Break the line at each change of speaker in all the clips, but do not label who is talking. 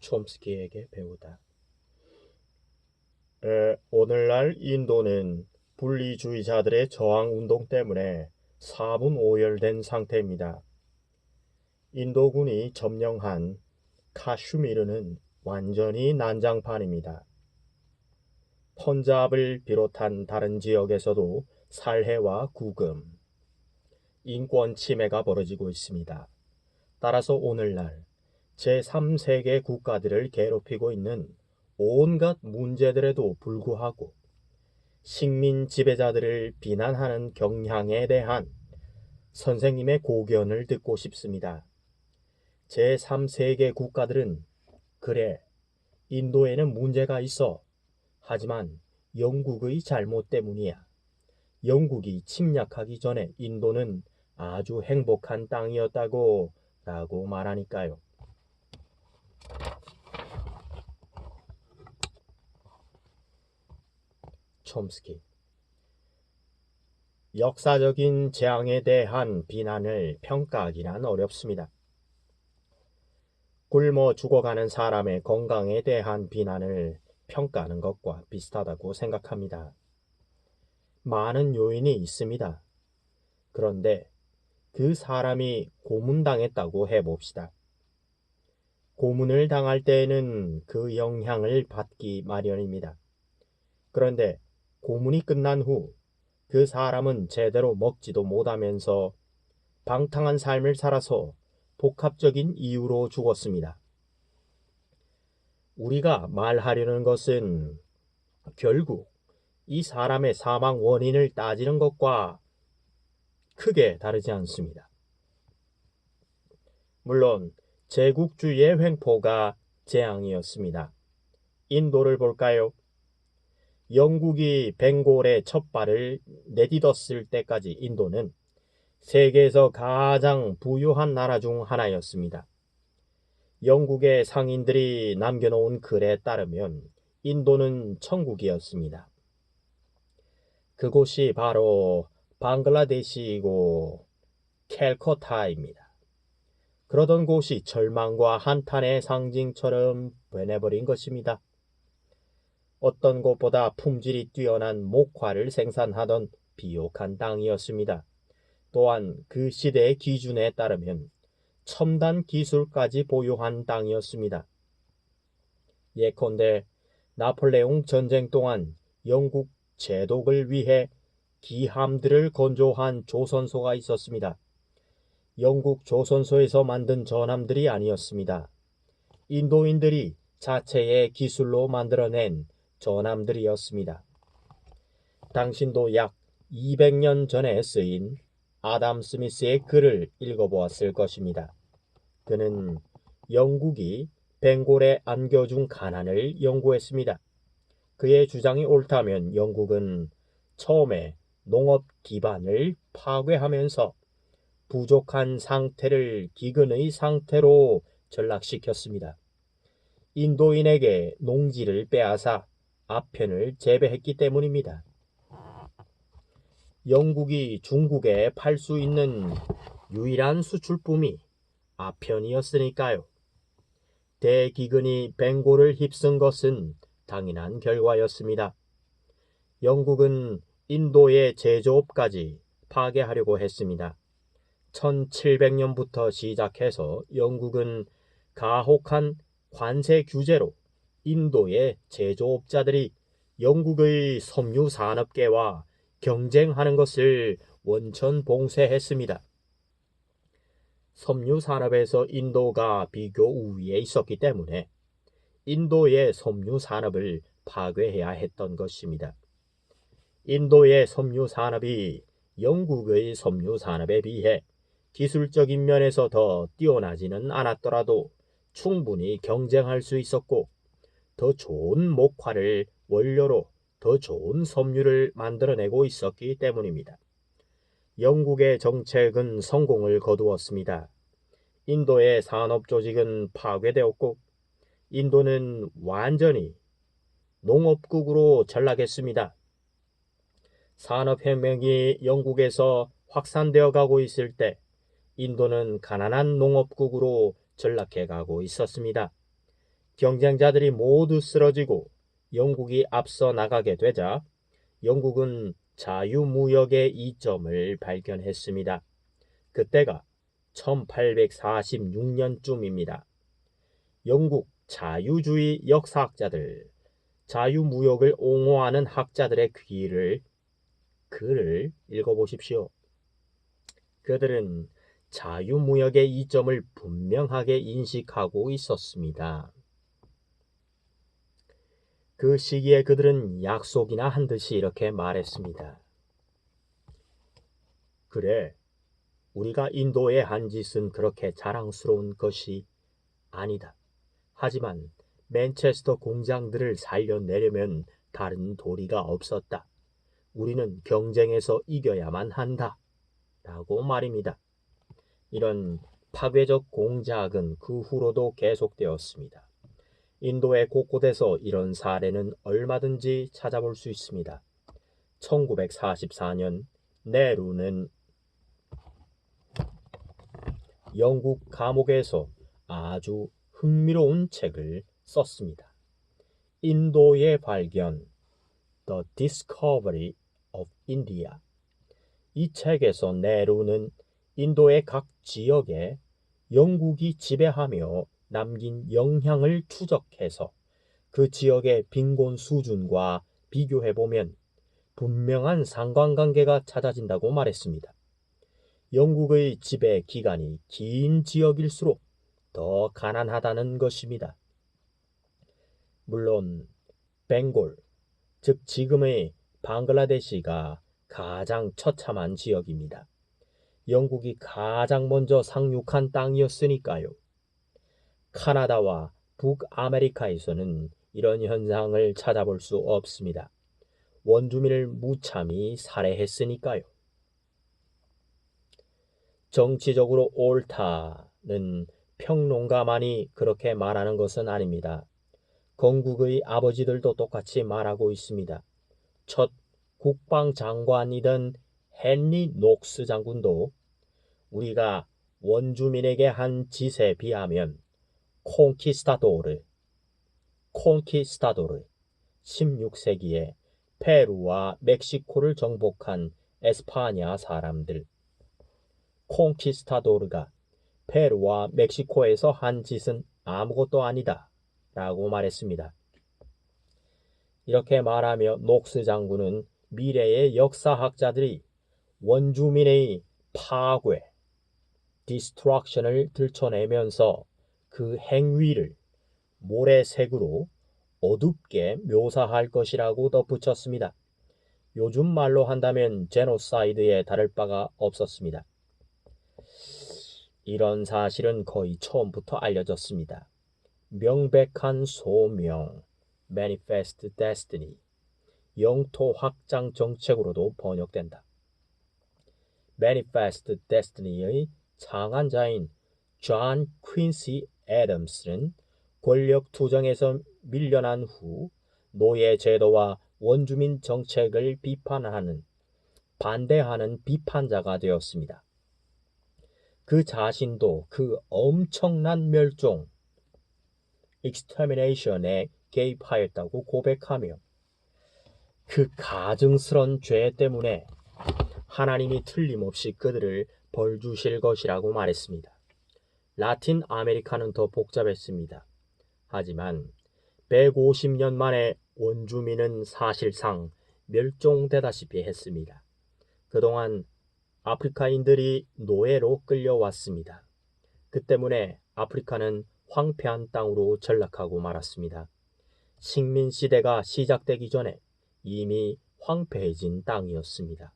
촘스키에게 배우다. 오늘날 인도는 분리주의자들의 저항운동 때문에 사분오열된 상태입니다. 인도군이 점령한 카슈미르는 완전히 난장판입니다. 펀잡을 비롯한 다른 지역에서도 살해와 구금, 인권 침해가 벌어지고 있습니다. 따라서 오늘날 제3세계 국가들을 괴롭히고 있는 온갖 문제들에도 불구하고 식민 지배자들을 비난하는 경향에 대한 선생님의 고견을 듣고 싶습니다. 제3세계 국가들은 그래, 인도에는 문제가 있어. 하지만 영국의 잘못 때문이야. 영국이 침략하기 전에 인도는 아주 행복한 땅이었다고 라고 말하니까요. 촘스키. 역사적인 재앙에 대한 비난을 평가하기란 어렵습니다. 굶어 죽어가는 사람의 건강에 대한 비난을 평가하는 것과 비슷하다고 생각합니다. 많은 요인이 있습니다. 그런데 그 사람이 고문당했다고 해봅시다. 고문을 당할 때에는 그 영향을 받기 마련입니다. 그런데 고문이 끝난 후 그 사람은 제대로 먹지도 못하면서 방탕한 삶을 살아서 복합적인 이유로 죽었습니다. 우리가 말하려는 것은 결국 이 사람의 사망 원인을 따지는 것과 크게 다르지 않습니다. 물론 제국주의의 횡포가 재앙이었습니다. 인도를 볼까요? 영국이 벵골에 첫 발을 내딛었을 때까지 인도는 세계에서 가장 부유한 나라 중 하나였습니다. 영국의 상인들이 남겨놓은 글에 따르면 인도는 천국이었습니다. 그곳이 바로 방글라데시이고 캘커타입니다. 그러던 곳이 절망과 한탄의 상징처럼 변해버린 것입니다. 어떤 곳보다 품질이 뛰어난 목화를 생산하던 비옥한 땅이었습니다. 또한 그 시대의 기준에 따르면 첨단 기술까지 보유한 땅이었습니다. 예컨대 나폴레옹 전쟁 동안 영국 제독을 위해 기함들을 건조한 조선소가 있었습니다. 영국 조선소에서 만든 전함들이 아니었습니다. 인도인들이 자체의 기술로 만들어낸 전함들이었습니다. 당신도 약 200년 전에 쓰인 아담 스미스의 글을 읽어보았을 것입니다. 그는 영국이 벵골에 안겨준 가난을 연구했습니다. 그의 주장이 옳다면 영국은 처음에 농업 기반을 파괴하면서 부족한 상태를 기근의 상태로 전락시켰습니다. 인도인에게 농지를 빼앗아 아편을 재배했기 때문입니다. 영국이 중국에 팔 수 있는 유일한 수출품이 아편이었으니까요. 대기근이 벵골을 휩쓴 것은 당연한 결과였습니다. 영국은 인도의 제조업까지 파괴하려고 했습니다. 1700년부터 시작해서 영국은 가혹한 관세 규제로 인도의 제조업자들이 영국의 섬유 산업계와 경쟁하는 것을 원천 봉쇄했습니다. 섬유 산업에서 인도가 비교 우위에 있었기 때문에 인도의 섬유 산업을 파괴해야 했던 것입니다. 인도의 섬유 산업이 영국의 섬유 산업에 비해 기술적인 면에서 더 뛰어나지는 않았더라도 충분히 경쟁할 수 있었고 더 좋은 목화를 원료로 더 좋은 섬유를 만들어내고 있었기 때문입니다. 영국의 정책은 성공을 거두었습니다. 인도의 산업 조직은 파괴되었고 인도는 완전히 농업국으로 전락했습니다. 산업혁명이 영국에서 확산되어 가고 있을 때 인도는 가난한 농업국으로 전락해 가고 있었습니다. 경쟁자들이 모두 쓰러지고 영국이 앞서 나가게 되자 영국은 자유무역의 이점을 발견했습니다. 그때가 1846년쯤입니다. 영국 자유주의 역사학자들, 자유무역을 옹호하는 학자들의 글을 읽어보십시오. 그들은 자유무역의 이점을 분명하게 인식하고 있었습니다. 그 시기에 그들은 약속이나 한 듯이 이렇게 말했습니다. 그래, 우리가 인도에 한 짓은 그렇게 자랑스러운 것이 아니다. 하지만 맨체스터 공장들을 살려내려면 다른 도리가 없었다. 우리는 경쟁에서 이겨야만 한다. 라고 말입니다. 이런 파괴적 공작은 그 후로도 계속되었습니다. 인도의 곳곳에서 이런 사례는 얼마든지 찾아볼 수 있습니다. 1944년 네루는 영국 감옥에서 아주 흥미로운 책을 썼습니다. 인도의 발견, The Discovery of India. 이 책에서 네루는 인도의 각 지역에 영국이 지배하며 남긴 영향을 추적해서 그 지역의 빈곤 수준과 비교해보면 분명한 상관관계가 찾아진다고 말했습니다. 영국의 지배 기간이 긴 지역일수록 더 가난하다는 것입니다. 물론 벵골, 즉 지금의 방글라데시가 가장 처참한 지역입니다. 영국이 가장 먼저 상륙한 땅이었으니까요. 카나다와 북아메리카에서는 이런 현상을 찾아볼 수 없습니다. 원주민을 무참히 살해했으니까요. 정치적으로 옳다는 평론가만이 그렇게 말하는 것은 아닙니다. 건국의 아버지들도 똑같이 말하고 있습니다. 첫 국방장관이던 헨리 녹스 장군도 우리가 원주민에게 한 짓에 비하면 콘키스타도르 16세기에 페루와 멕시코를 정복한 에스파냐 사람들 콘키스타도르가 페루와 멕시코에서 한 짓은 아무것도 아니다 라고 말했습니다. 이렇게 말하며 녹스 장군은 미래의 역사학자들이 원주민의 파괴, 디스트럭션을 들춰내면서 그 행위를 모래색으로 어둡게 묘사할 것이라고 덧붙였습니다. 요즘 말로 한다면 제노사이드에 다를 바가 없었습니다. 이런 사실은 거의 처음부터 알려졌습니다. 명백한 소명, Manifest Destiny, 영토 확장 정책으로도 번역된다. Manifest Destiny의 창안자인 존 퀸시 애덤스는 권력 투쟁에서 밀려난 후 노예 제도와 원주민 정책을 반대하는 비판자가 되었습니다. 그 자신도 그 엄청난 멸종, extermination에 개입하였다고 고백하며 그 가증스런 죄 때문에 하나님이 틀림없이 그들을 벌 주실 것이라고 말했습니다. 라틴 아메리카는 더 복잡했습니다. 하지만 150년 만에 원주민은 사실상 멸종되다시피 했습니다. 그동안 아프리카인들이 노예로 끌려왔습니다. 그 때문에 아프리카는 황폐한 땅으로 전락하고 말았습니다. 식민시대가 시작되기 전에 이미 황폐해진 땅이었습니다.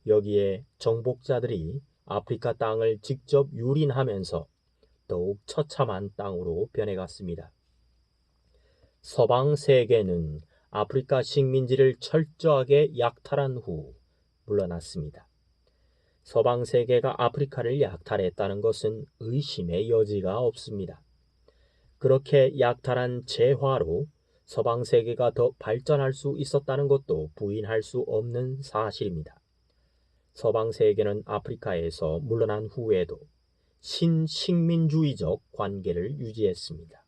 여기에 정복자들이 아프리카 땅을 직접 유린하면서 더욱 처참한 땅으로 변해갔습니다. 서방 세계는 아프리카 식민지를 철저하게 약탈한 후 물러났습니다. 서방 세계가 아프리카를 약탈했다는 것은 의심의 여지가 없습니다. 그렇게 약탈한 재화로 서방 세계가 더 발전할 수 있었다는 것도 부인할 수 없는 사실입니다. 서방 세계는 아프리카에서 물러난 후에도 신식민주의적 관계를 유지했습니다.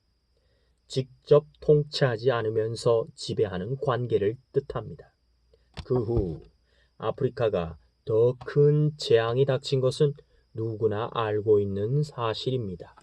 직접 통치하지 않으면서 지배하는 관계를 뜻합니다. 그 후 아프리카가 더 큰 재앙이 닥친 것은 누구나 알고 있는 사실입니다.